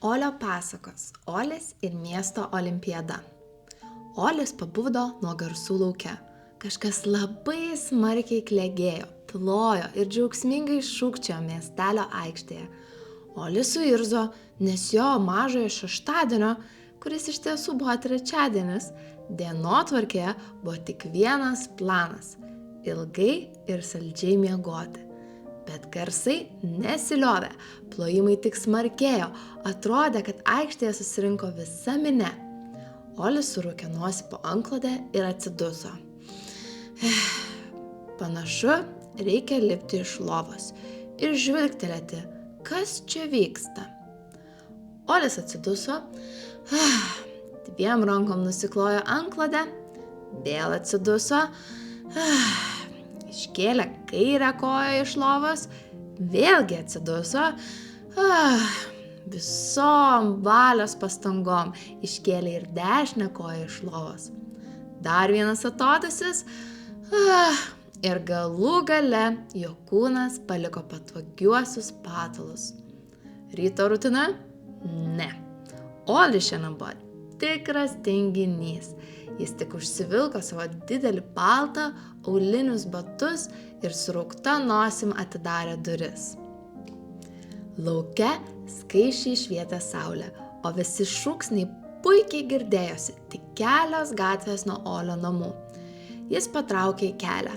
Olio pasakos Olis ir miesto olimpiada. Olis pabudo nuo garsų lauke. Kažkas labai smarkiai klegėjo, plojo ir džiaugsmingai šūkčiojo miestelio aikštėje. Olis suirzo, nes jo mažojo šeštadienio, kuris iš tiesų buvo trečiadienis, dienotvarkėje buvo tik vienas planas – ilgai ir saldžiai miegoti. Bet garsai nesiliovė, plojimai tik smarkėjo, atrodė, kad aikštėje susirinko visa minia. Olis surūkė nosį po antklodę ir atsiduso. Panašu, reikia lipti iš lovos ir žvilgtelėti, kas čia vyksta. Olis atsiduso, dviem rankom nusiklojo antklodę, vėl atsiduso, iškėlė kairę koją iš lovos, vėlgi atsiduso, visom valios pastangom iškėlė ir dešinę koją iš lovos. Dar vienas atodūsis ir galų gale jo kūnas paliko patvagiuosius patalus. Ryto rutina? Ne. Olis šiandien buvo tikras tinginys. Jis tik užsivilko savo didelį paltą, aulinius batus ir suraukta nosim atidarė duris. Lauke skaisčiai švietė saulė, o visi šūksniai puikiai girdėjosi tik kelios gatvės nuo Olio namų. Jis patraukė į kelią,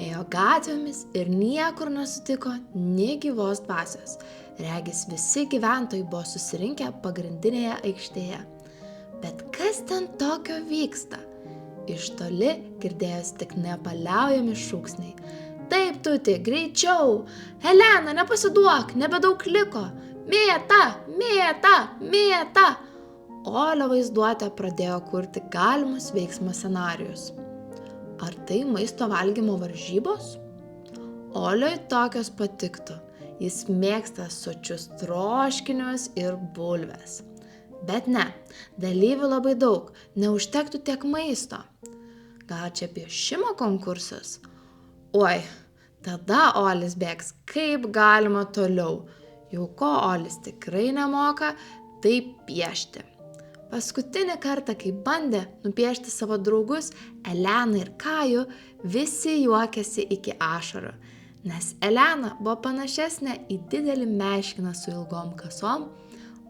ėjo gatvėmis ir niekur nesutiko nė gyvos dvasios. Regis visi gyventojai buvo susirinkę pagrindinėje aikštėje. Bet kas ten tokio vyksta? Iš toli girdėjosi tik nepaliaujami šūksniai. Taip, Tuti, greičiau! Helena, nepasiduok, nebedaug liko! Mėta, mėta, mėta! Olio vaizduotė pradėjo kurti galimus veiksmo scenarijus. Ar tai maisto valgymo varžybos? Oliui tokios patiktų. Jis mėgsta sočius troškinius ir bulves. Bet ne, dalyvių labai daug, neužtektų tiek maisto. Gal čia piešimo konkursas? Oi, tada Olis bėgs kaip galima toliau. Jau ko Olis tikrai nemoka, tai piešti. Paskutinį kartą, kai bandė nupiešti savo draugus Eleną ir Kajų, visi juokėsi iki ašarų, nes Elena buvo panašesnė į didelį meškiną su ilgom kasom,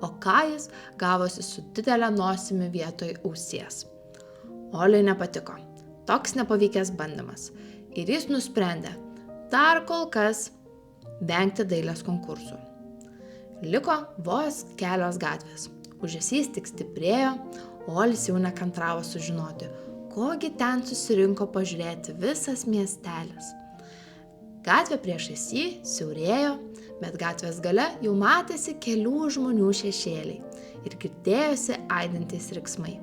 o Kajus gavosi su didelė nosimi vietoj ausies. Oliui nepatiko. Toks nepavykęs bandymas. Ir jis nusprendė dar kol kas vengti dailės konkursų. Liko vos kelios gatvės. Ūžesys tik stiprėjo, Olis jau nekantravo sužinoti, kogi ten susirinko pažiūrėti visas miestelis. Gatvė priešais jį siaurėjo, bet gatvės gale jau matėsi kelių žmonių šešėliai ir girdėjosi aidintys riksmai.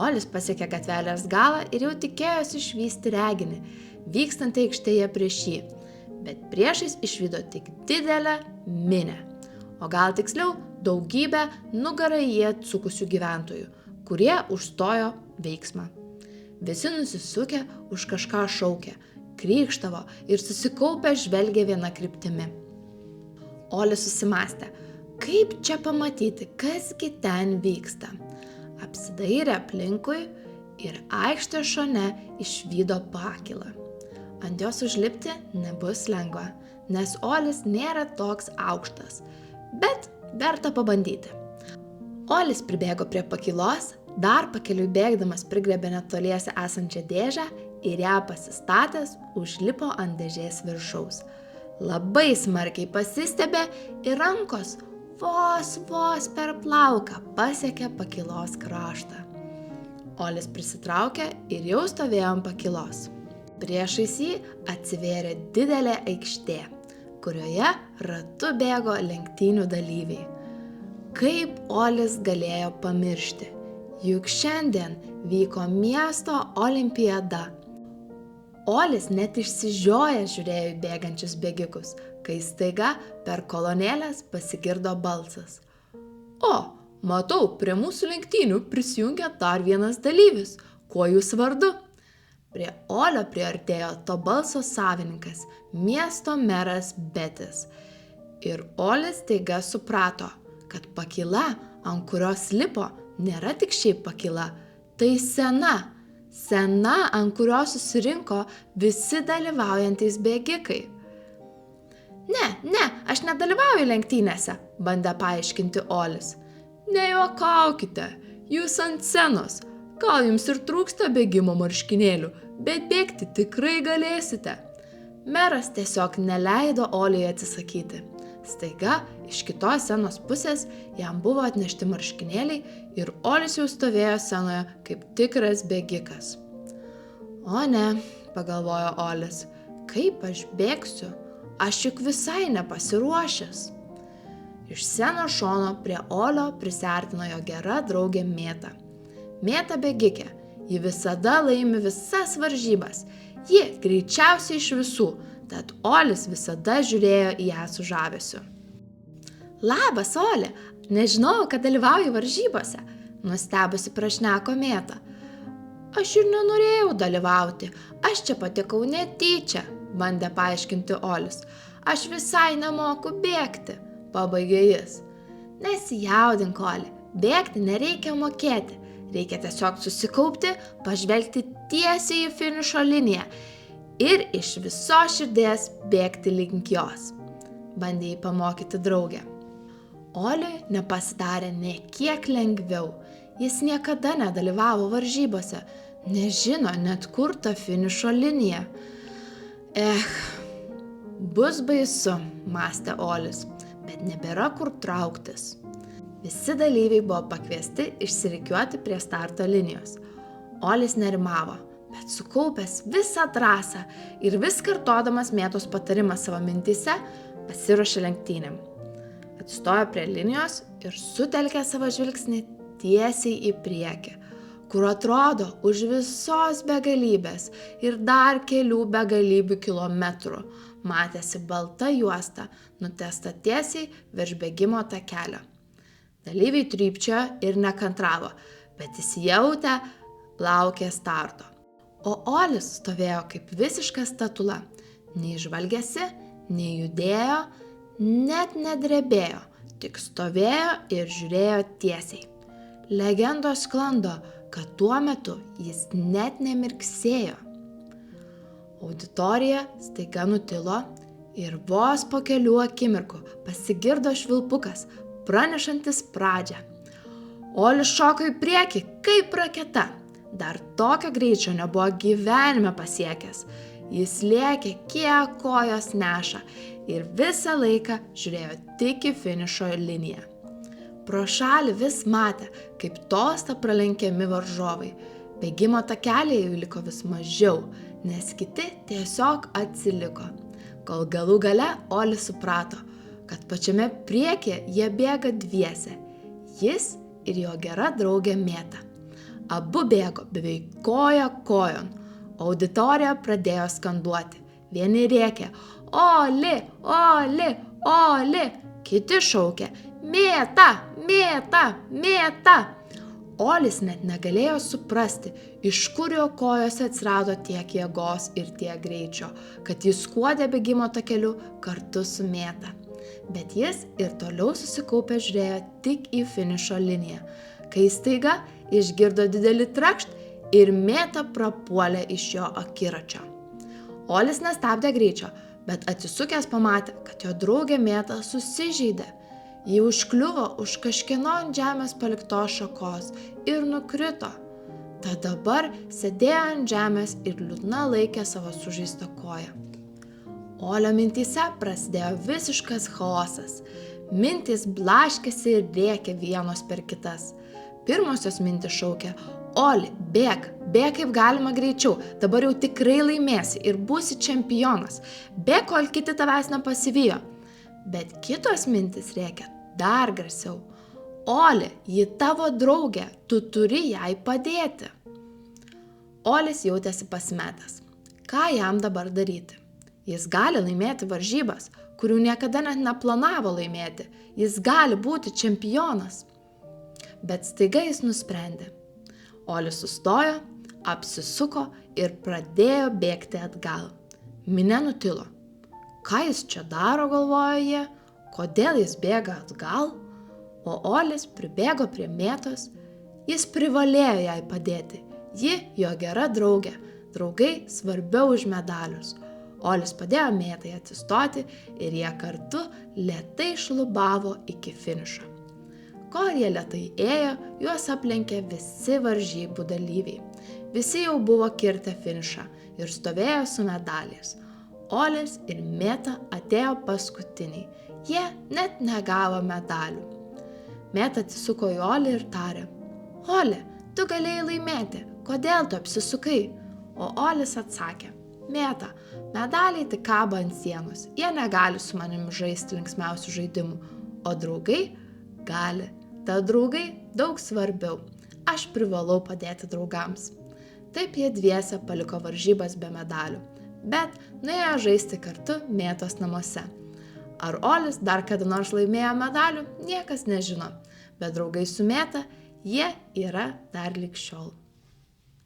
Olis pasiekė gatvelės galą ir jau tikėjosi išvysti reginį, vykstantį aikštėje prieš jį, bet priešais išvydo tik didelę minią, o gal tiksliau daugybę nugarą į jį atsukusių gyventojų, kurie užstojo veiksmą. Visi nusisukę už kažką šaukė, krykštavo ir susikaupę žvelgė viena kryptimi. Olis susimąstė, kaip čia pamatyti, kasgi ten vyksta. Apsidairė aplinkui ir aikštės šone išvydo pakylą. Ant jos užlipti nebus lengva, nes Olis nėra toks aukštas, bet verta pabandyti. Olis pribėgo prie pakylos, dar pakeliui bėgdamas prigrebė netoliese esančią dėžę ir ją pasistatęs užlipo ant dėžės viršaus. Labai smarkiai pasistebė ir rankos vos per plauką pasiekė pakylos kraštą. Olis prisitraukė ir jau stovėjo ant pakylos. Priešais jį atsivėrė didelė aikštė, kurioje ratu bėgo lenktynių dalyviai. Kaip Olis galėjo pamiršti, juk šiandien vyko miesto olimpiada. Olis net išsižiojęs žiūrėjo į bėgančius bėgikus, kai staiga per kolonėlės pasigirdo balsas. O, matau, prie mūsų lenktynių prisijungia dar vienas dalyvis. Kuo jūs vardu? Prie Olio priartėjo to balso savininkas, miesto meras Betis. Ir Olis staiga suprato, kad pakyla, ant kurios lipo, nėra tik šiaip pakyla, tai sena, ant kurios susirinko visi dalyvaujantys bėgikai. Ne, aš nedalyvauju lenktynėse, bandė paaiškinti Olis. Nejuokaukite, jūs ant scenos. Gal jums ir trūksta bėgimo marškinėlių, bet bėgti tikrai galėsite. Meras tiesiog neleido Oliui atsisakyti. Staiga iš kitos scenos pusės jam buvo atnešti marškinėliai ir Olis jau stovėjo scenoje kaip tikras bėgikas. O ne, pagalvojo Olis, kaip aš bėgsiu? Aš juk visai nepasiruošęs. Iš scenos šono prie Olio prisiartino jo gera draugė Mėta. Mėta bėgikė, ji visada laimi visas varžybas. Ji greičiausiai iš visų, tad Olis visada žiūrėjo į ją su žavesiu. Labas, Oli, nežinojau, kad dalyvauji varžybose, nustebusi prašneko Mėta. Aš ir nenorėjau dalyvauti, aš čia patekau netyčia, bandė paaiškinti Olis. Aš visai nemoku bėgti, pabaigė jis. Nesijaudink, Oli, bėgti nereikia mokėti. Reikia tiesiog susikaupti, pažvelgti tiesiai į finišo liniją ir iš visos širdies bėgti link jos, bandė jį pamokyti draugė. Oliui nepasidarė nė kiek lengviau. Jis niekada nedalyvavo varžybose, nežino net kur ta finišo linija. Bus baisu, mąstė Olis, bet nebėra kur trauktis. Visi dalyviai buvo pakviesti išsirikiuoti prie starto linijos. Olis nerimavo, bet sukaupęs visą trasą ir vis kartodamas Mėtos patarimą savo mintyse, pasiruošė lenktynėm. Atsistojo prie linijos ir sutelkė savo žvilgsnį tiesiai į priekį, kur atrodo už visos begalybės ir dar kelių begalybių kilometrų matėsi balta juosta, nutiesta tiesiai virš bėgimo takelio. Dalyviai trypčiojo ir nekantravo, bet įsijautę laukė starto. O Olis stovėjo kaip visiška statula, nei žvalgėsi, nei judėjo, net nedrebėjo, tik stovėjo ir žiūrėjo tiesiai. Legendos sklando, kad tuo metu jis net nemirksėjo. Auditorija staiga nutilo ir vos po kelių akimirkų pasigirdo švilpukas, pranešantis pradžią. Olis šoko į priekį kaip raketa. Dar tokio greičio nebuvo gyvenime pasiekęs. Jis lėkė kiek kojos neša ir visą laiką žiūrėjo tik į finišo liniją. Pro šalį vis matė, kaip tolsta pralenkiami varžovai. Bėgimo takelyje jų liko vis mažiau, nes kiti tiesiog atsiliko. Kol galų gale Olis suprato, kad pačiame priekyje jie bėga dviese, jis ir jo gera draugė Mėta. Abu bėgo beveik koja kojon, auditorija pradėjo skanduoti. Vieni rėkė, Oli, Oli, Oli, kiti šaukė, Mėta, Mėta, Mėta. Olis net negalėjo suprasti, iš kur jo kojose atsirado tiek jėgos ir tiek greičio, kad jis skuodė bėgimo takeliu kartu su Mėta. Bet jis ir toliau susikaupę žiūrėjo tik į finišo liniją, kai staiga išgirdo didelį trakšt ir Mėta prapuolė iš jo akiračio. Olis nestabdė greičio, bet atsisukęs pamatė, kad jo draugė Mėta susižeidė. Ji užkliuvo už kažkieno ant žemės paliktos šakos ir nukrito. Tad dabar sėdėjo ant žemės ir liūdna laikė savo sužeistą koją. Olio mintyse prasidėjo visiškas chaosas. Mintys blaškėsi ir rėkė vienos per kitas. Pirmosios mintys šaukė, Oli, bėk kaip galima greičiau, dabar jau tikrai laimėsi ir būsi čempionas. Bėk, kol kiti tavęs nepasivijo. Bet kitos mintys rėkė dar garsiau. Oli, ji tavo draugė, tu turi jai padėti. Olis jautėsi pasimetęs. Ką jam dabar daryti? Jis gali laimėti varžybas, kurių niekada net neplanavo laimėti. Jis gali būti čempionas. Bet staiga jis nusprendė. Olis sustojo, apsisuko ir pradėjo bėgti atgal. Minia nutilo. Ką jis čia daro, galvojo jie? Kodėl jis bėga atgal? o Olis pribėgo prie Mėtos. Jis privalėjo jai padėti. Ji jo gera draugė. Draugai svarbiau už medalius. Olis padėjo Mėtai atsistoti ir jie kartu lėtai šlubavo iki finišo. Kol jie lėtai ėjo, juos aplenkė visi varžybų dalyviai. Visi jau buvo kirtę finišą ir stovėjo su medaliais. Olis ir Mėta atėjo paskutiniai. Jie net negavo medalių. Mėta atsisuko į Olį ir tarė: Oli, tu galėjai laimėti, kodėl tu apsisukai? O Olis atsakė: Mėta, medaliai tik kabo ant sienos, jie negali su manimi žaisti linksmiausių žaidimų, o draugai gali. Tad draugai daug svarbiau, aš privalau padėti draugams. Taip jie dviese paliko varžybas be medalių, bet nuėjo žaisti kartu Mėtos namuose. Ar Olis dar kada nors laimėjo medalių, niekas nežino, bet draugai su Mėta, jie yra dar lig šiol.